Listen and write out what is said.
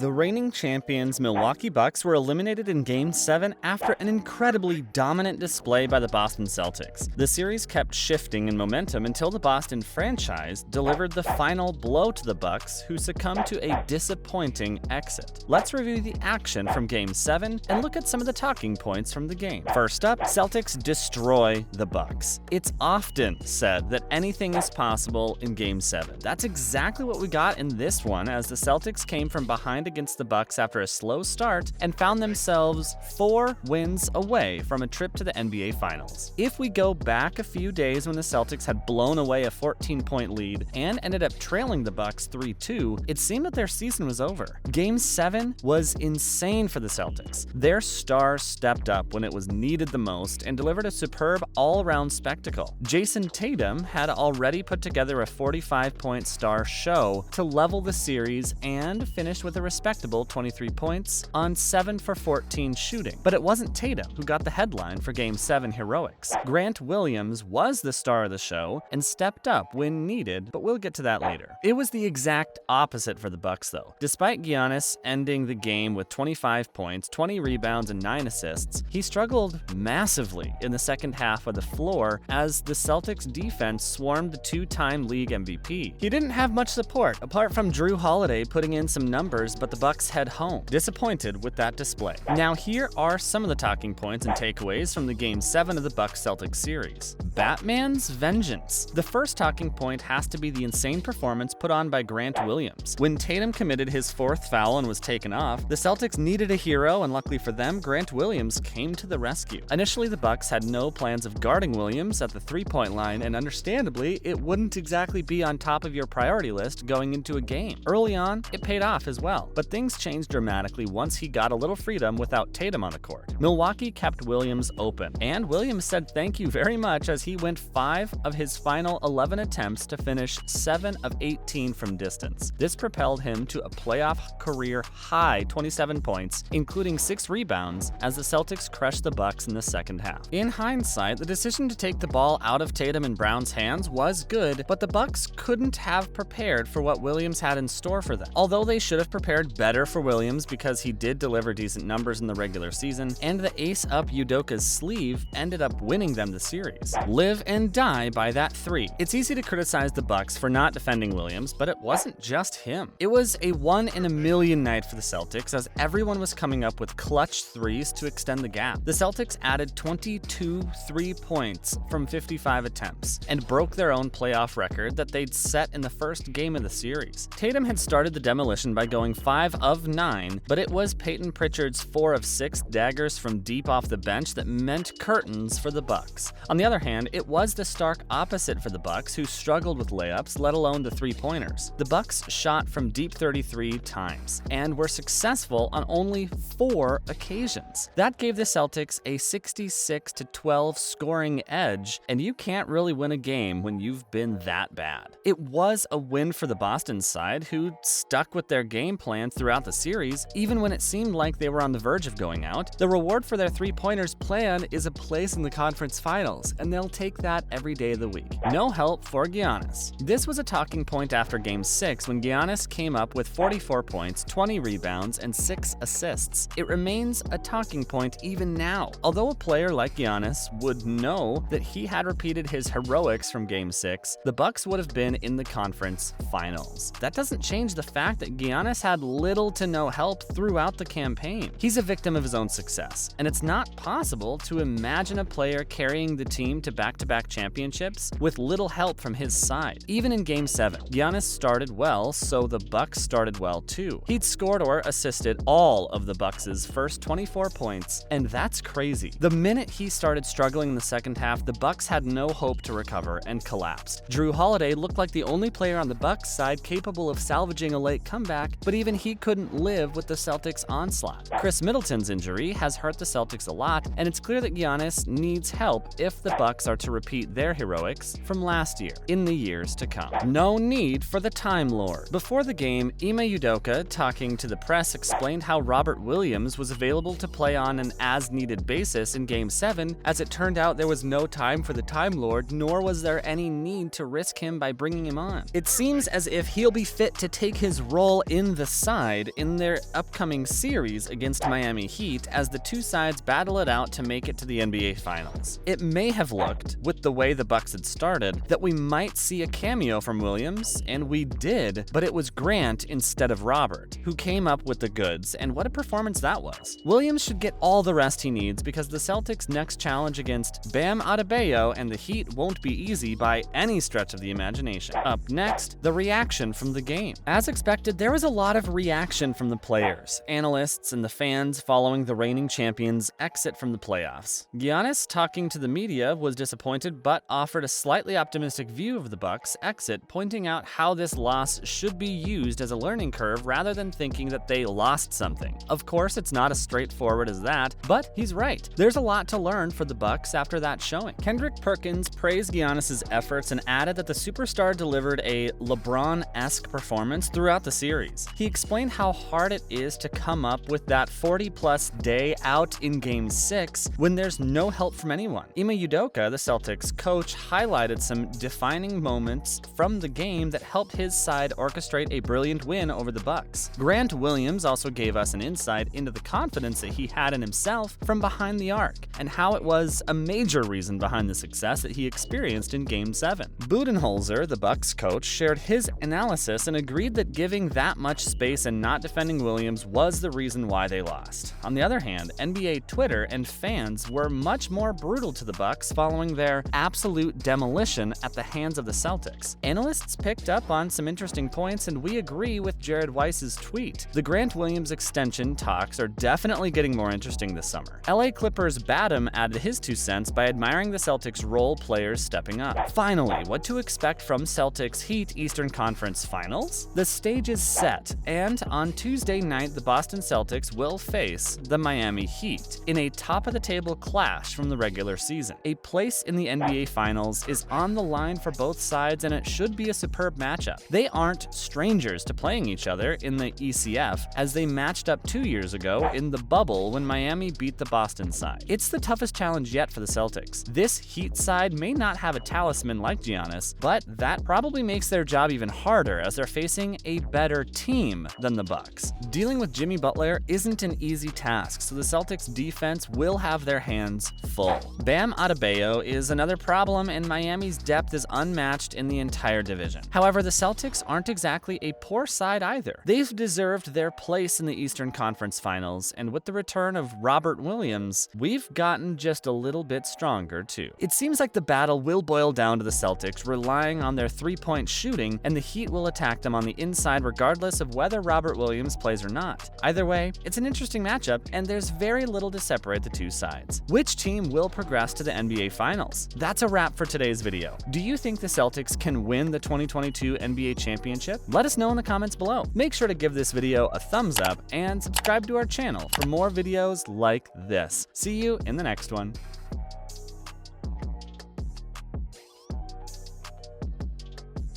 The reigning champions Milwaukee Bucks were eliminated in Game 7 after an incredibly dominant display by the Boston Celtics. The series kept shifting in momentum until the Boston franchise delivered the final blow to the Bucks, who succumbed to a disappointing exit. Let's review the action from Game 7 and look at some of the talking points from the game. First up, Celtics destroy the Bucks. It's often said that anything is possible in Game 7. That's exactly what we got in this one, as the Celtics came from behind against the Bucks after a slow start and found themselves 4 wins away from a trip to the NBA Finals. If we go back a few days when the Celtics had blown away a 14-point lead and ended up trailing the Bucks 3-2, it seemed that their season was over. Game 7 was insane for the Celtics. Their stars stepped up when it was needed the most and delivered a superb all-around spectacle. Jayson Tatum had already put together a 45-point star show to level the series and finished with a respectable 23 points on 7 for 14 shooting. But it wasn't Tatum who got the headline for Game 7 heroics. Grant Williams was the star of the show and stepped up when needed, but we'll get to that later. It was the exact opposite for the Bucks though. Despite Giannis ending the game with 25 points, 20 rebounds, and 9 assists, he struggled massively in the second half of the floor as the Celtics defense swarmed the 2-time league MVP. He didn't have much support, apart from Jrue Holiday putting in some numbers, but the Bucks head home, disappointed with that display. Now here are some of the talking points and takeaways from the Game 7 of the Bucks-Celtics series. Batman's vengeance. The first talking point has to be the insane performance put on by Grant Williams. When Tatum committed his 4th foul and was taken off, the Celtics needed a hero, and luckily for them, Grant Williams came to the rescue. Initially, the Bucks had no plans of guarding Williams at the 3-point line, and understandably, it wouldn't exactly be on top of your priority list going into a game. Early on, it paid off as well, but things changed dramatically once he got a little freedom without Tatum on the court. Milwaukee kept Williams open, and Williams said thank you very much as he went 5 of his final 11 attempts to finish 7 of 18 from distance. This propelled him to a playoff career high 27 points, including 6 rebounds, as the Celtics crushed the Bucks in the second half. In hindsight, the decision to take the ball out of Tatum and Brown's hands was good, but the Bucks couldn't have prepared for what Williams had in store for them. Although they should have prepared better for Williams because he did deliver decent numbers in the regular season, and the ace up Udoka's sleeve ended up winning them the series. Live and die by that 3. It's easy to criticize the Bucks for not defending Williams, but it wasn't just him. It was a 1-in-a-million night for the Celtics as everyone was coming up with clutch threes to extend the gap. The Celtics added 22 3-points from 55 attempts and broke their own playoff record that they'd set in the first game of the series. Tatum had started the demolition by going 5 of 9, but it was Peyton Pritchard's 4 of 6 daggers from deep off the bench that meant curtains for the Bucks. On the other hand, it was the stark opposite for the Bucks, who struggled with layups, let alone the 3-pointers. The Bucks shot from deep 33 times and were successful on only 4 occasions. That gave the Celtics a 66-12 scoring edge, and you can't really win a game when you've been that bad. It was a win for the Boston side, who stuck with their game plan throughout the series, even when it seemed like they were on the verge of going out. The reward for their 3-pointers plan is a place in the conference finals, and they'll take that every day of the week. No help for Giannis. This was a talking point after Game 6 when Giannis came up with 44 points, 20 rebounds, and 6 assists. It remains a talking point even now. Although a player like Giannis would know that he had repeated his heroics from Game 6, the Bucks would have been in the conference finals. That doesn't change the fact that Giannis had little to no help throughout the campaign. He's a victim of his own success, and it's not possible to imagine a player carrying the team to back-to-back championships with little help from his side. Even in Game 7, Giannis started well, so the Bucks started well too. He'd scored or assisted all of the Bucks' first 24 points, and that's crazy. The minute he started struggling in the second half, the Bucks had no hope to recover and collapsed. Jrue Holiday looked like the only player on the Bucks side capable of salvaging a late comeback, but even he couldn't live with the Celtics' onslaught. Chris Middleton's injury has hurt the Celtics a lot, and it's clear that Giannis needs help if the Bucks are to repeat their heroics from last year in the years to come. No need for the Time Lord. Before the game, Ime Udoka, talking to the press, explained how Robert Williams was available to play on an as-needed basis in Game 7, as it turned out there was no time for the Time Lord, nor was there any need to risk him by bringing him on. It seems as if he'll be fit to take his role in the side side in their upcoming series against Miami Heat as the two sides battle it out to make it to the NBA Finals. It may have looked, with the way the Bucks had started, that we might see a cameo from Williams, and we did, but it was Grant instead of Robert, who came up with the goods, and what a performance that was. Williams should get all the rest he needs because the Celtics' next challenge against Bam Adebayo and the Heat won't be easy by any stretch of the imagination. Up next, the reaction from the game. As expected, there was a lot of reaction from the players, analysts, and the fans following the reigning champions' exit from the playoffs. Giannis, talking to the media, was disappointed but offered a slightly optimistic view of the Bucks' exit, pointing out how this loss should be used as a learning curve rather than thinking that they lost something. Of course, it's not as straightforward as that, but he's right. There's a lot to learn for the Bucks after that showing. Kendrick Perkins praised Giannis' efforts and added that the superstar delivered a LeBron-esque performance throughout the series. He explained how hard it is to come up with that 40-plus day out in Game 6 when there's no help from anyone. Ime Udoka, the Celtics coach, highlighted some defining moments from the game that helped his side orchestrate a brilliant win over the Bucks. Grant Williams also gave us an insight into the confidence that he had in himself from behind the arc, and how it was a major reason behind the success that he experienced in Game 7. Budenholzer, the Bucks coach, shared his analysis and agreed that giving that much space and not defending Williams was the reason why they lost. On the other hand, NBA Twitter and fans were much more brutal to the Bucks following their absolute demolition at the hands of the Celtics. Analysts picked up on some interesting points, and we agree with Jared Weiss's tweet. The Grant Williams extension talks are definitely getting more interesting this summer. LA Clippers Batum added his 2 cents by admiring the Celtics' role players stepping up. Finally, what to expect from Celtics Heat Eastern Conference Finals? The stage is set, and on Tuesday night, the Boston Celtics will face the Miami Heat in a top-of-the-table clash from the regular season. A place in the NBA Finals is on the line for both sides, and it should be a superb matchup. They aren't strangers to playing each other in the ECF, as they matched up 2 years ago in the bubble when Miami beat the Boston side. It's the toughest challenge yet for the Celtics. This Heat side may not have a talisman like Giannis, but that probably makes their job even harder as they're facing a better team than the Bucks. Dealing with Jimmy Butler isn't an easy task, so the Celtics defense will have their hands full. Bam Adebayo is another problem, and Miami's depth is unmatched in the entire division. However, the Celtics aren't exactly a poor side either. They've deserved their place in the Eastern Conference Finals, and with the return of Robert Williams, we've gotten just a little bit stronger too. It seems like the battle will boil down to the Celtics relying on their three-point shooting, and the Heat will attack them on the inside regardless of whether Robert Williams plays or not. Either way, it's an interesting matchup, and there's very little to separate the two sides. Which team will progress to the NBA Finals? That's a wrap for today's video. Do you think the Celtics can win the 2022 NBA Championship? Let us know in the comments below. Make sure to give this video a thumbs up and subscribe to our channel for more videos like this. See you in the next one.